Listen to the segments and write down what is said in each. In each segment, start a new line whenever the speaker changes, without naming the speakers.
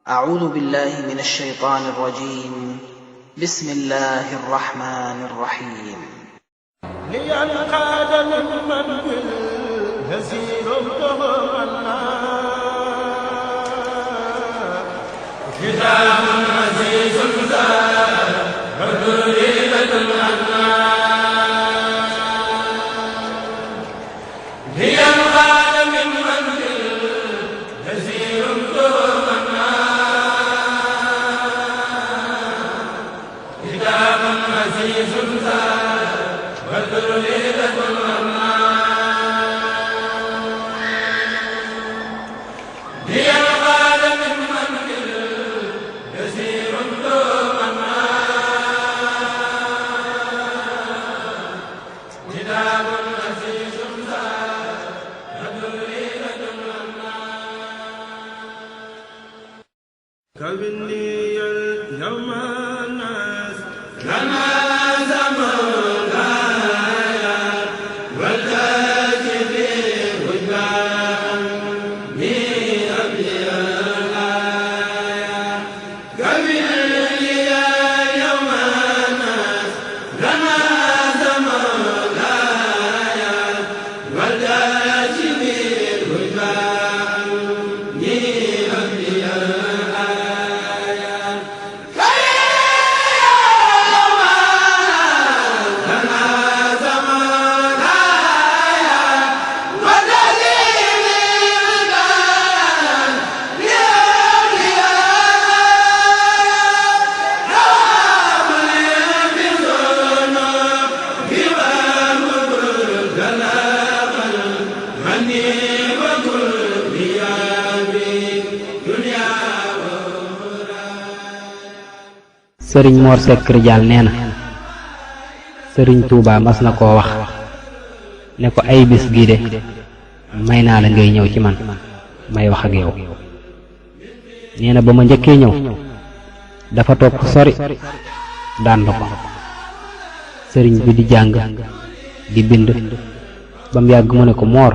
أعوذ بالله من الشيطان الرجيم. بسم الله الرحمن الرحيم.
لينقاد ممن بالهزيل تغمنا كتاب عزيز زاد فدريبة عنا لينقاد ممن بالهزيل تغمنا كتاب عزيز زاد فدريبة عنا لينقاد ممن بالهزيل تغمنا كتاب عزيز زاد فدريبة عنا كبني اليوم الناس لنا زمان والتاج في وجبان من أبي الآية كبني اليوم الناس لنا زمان والتاج في وجبان من أبي الآية
sëriñ Mor Seck Rijaal nee na sëriñ Touba mas na koo wax ne ko ay bis gii de may naa la ngay ñëw ci man may wax ak yow. nee na ba ma njëkkee ñëw dafa toog fu sori daan na ko sëriñ bi di jàng di bind ba mu yàgg mu ne ko Moor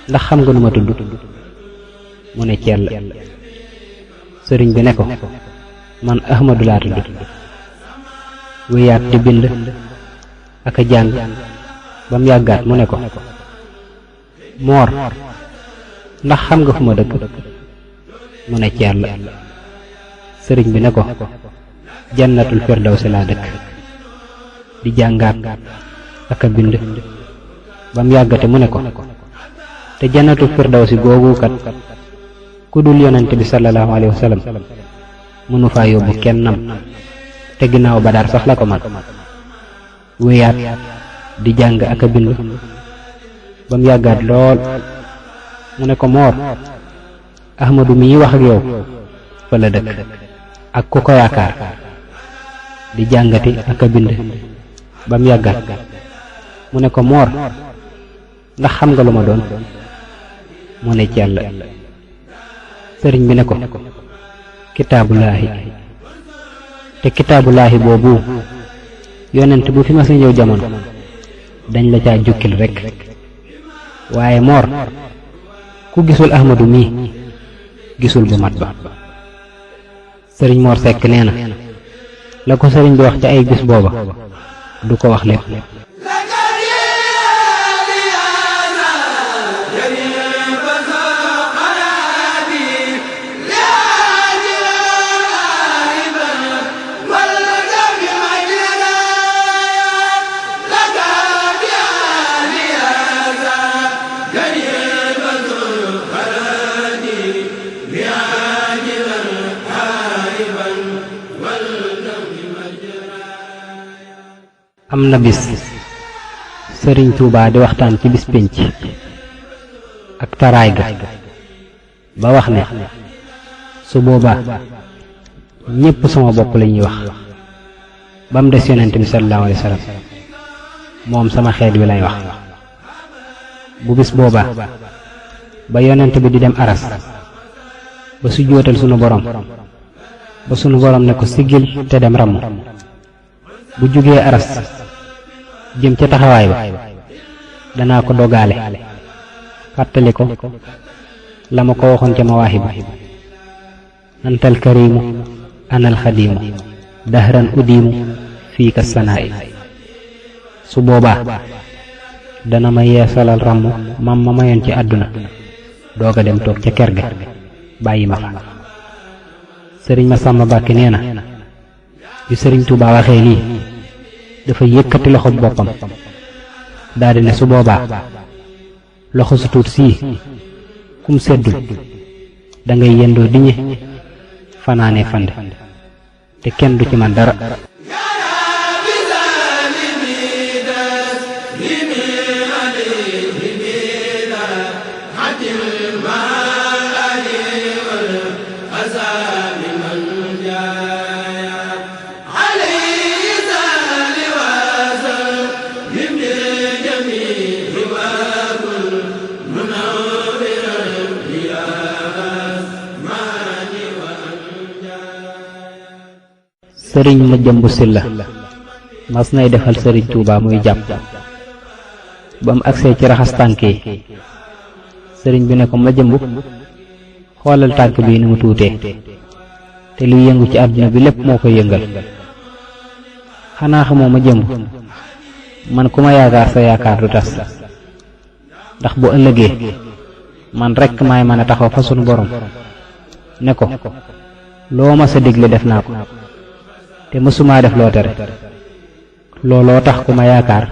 ndax xam nga nu ma tudd mu ne cell sëriñ bi ne ko man Ahmadu laa tudd wéyaat di bind ak a jàng ba mu yàggaat mu ne ko Moor ndax xam nga fu ma dëkk mu ne cell sëriñ bi ne ko jannatul firdawsi laa dëkk di jàngaat ak a bind ba mu yàggate mu ne ko te jannatul firdawsi googu kat ku dul yonent bi sallallahu alayhi wa sallam mënu faa yóbbu kennam te ginnaaw Badar sax la ko man wéyaat di jàng ak a bind ba mu yàggaat lool mu ne ko Moor Ahmadu mi wax ak yow fa la dëkk ak ku ko yaakaar di jàngati ak a bind ba mu yàggaat mu ne ko Moor ndax xam nga lu ma doon mu ne cell sëriñ bi ne ko kitaabulaahi te kitaabulaahi boobu yonent bu fi ma sa ñëw jamono dañ la caa jukkil rekk waaye Moor ku gisul Ahmadu mii gisul bu mat ba. sëriñ Mor Seck nee na la ko sëriñ bi wax ca ay bis booba du ko wax lépp. am na bis sëriñ Touba di waxtaan ci bis pénc ak taraay ga ba wax ne su boobaa ñépp sama bopp la ñuy wax ba mu des yonent bi sallallahu alayhi wa sallam moom sama xeet wi lay wax bu bis boobaa ba yonent bi di dem aras ba su jootal sunu borom ba sunu borom ne ko siggil te dem ramu bu jugee aras jëm ca taxawaay ba danaa ko dogaale fàttali ko la ma ko waxoon ca Mawaahibu antal karimu anal xadimu dahran udimu fii ka sanaa'i. su boobaa dana ma yeesalal ràmm mam ma mayoon ci àdduna doog a dem toog ca kër ga bàyyi ma fa. sëriñ Masamba Mbàkke nee na bi sëriñ Tuubaa waxee lii dafa yëkkati loxo boppam daldi ne su boobaa loxo su tuut sii kum seddul dangay yendoo diñe fanaane fande te kenn du ci man dara. sëriñ ma jëmbu silla mas nay defal sëriñ Tuubaa muy jàpp ba mu agsee ci raxas tànk yi sëriñ bi ne ko ma jëmbu xoolal tànk bii ni mu tuutee te liy yëngu ci àdduna bi lépp moo koy yëngal. xanaa xamoo ma jëmbu man ku ma yaakaar sa yaakaar du tas ndax bu ëllëgee man rekk maay mën a taxaw fa sunu borom ne ko loo ma sa digle def naa ko te mësumaa def loo tere looloo tax ku ma yaakaar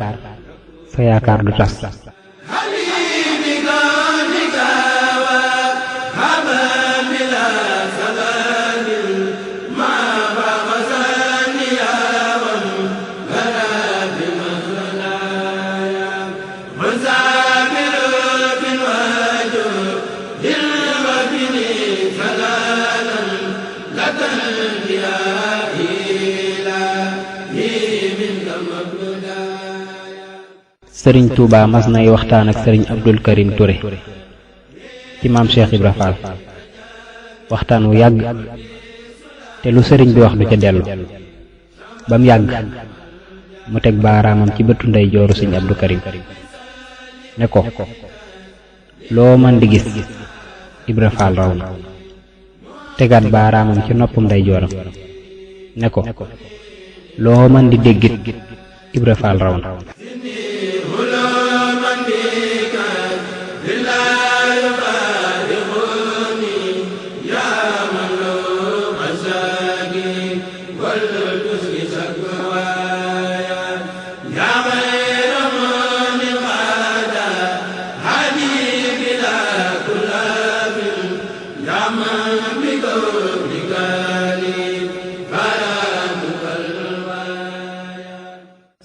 sa yaakaar du tas. sëriñ Touba mas nay waxtaan ak sëriñ Abdul Karim Touré ci maam Cheikh Ibra Fall waxtaan wu yàgg te lu sëriñ bi wax du ca dellu ba mu yàgg mu teg baaraamam ci bëtu ndey jooru sëriñ Abdul Karim ne ko loo man di gis Ibra Fall raw na tegaat baaraamam ci noppum ndey jooram ne ko loo man di déggit Ibra Fall raw na.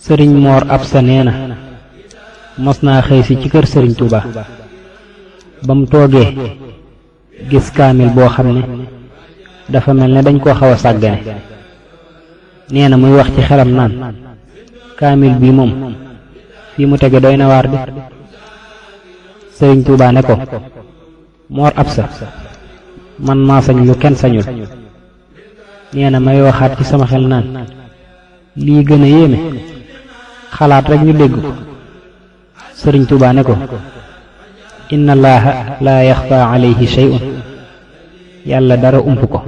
sëriñ Moor Absa nee na mos naa xëy si ci kër sëriñ Touba ba mu toogee gis kaamil boo xam ne dafa mel ne dañ koo xaw a sàggane nee na muy wax ci xelam naan kaamil bii moom fii mu tege doy na waar de sëriñ Touba ne ko Moor Absa man maa sañ lu kenn sañul nee na may waxaat ci sama xel naan lii gën a yéeme xalaat rek ñu dégg ko sëriñ Tuubaa ne ko inna allaha la yaxfa alayhi shay'un yàlla dara ump ko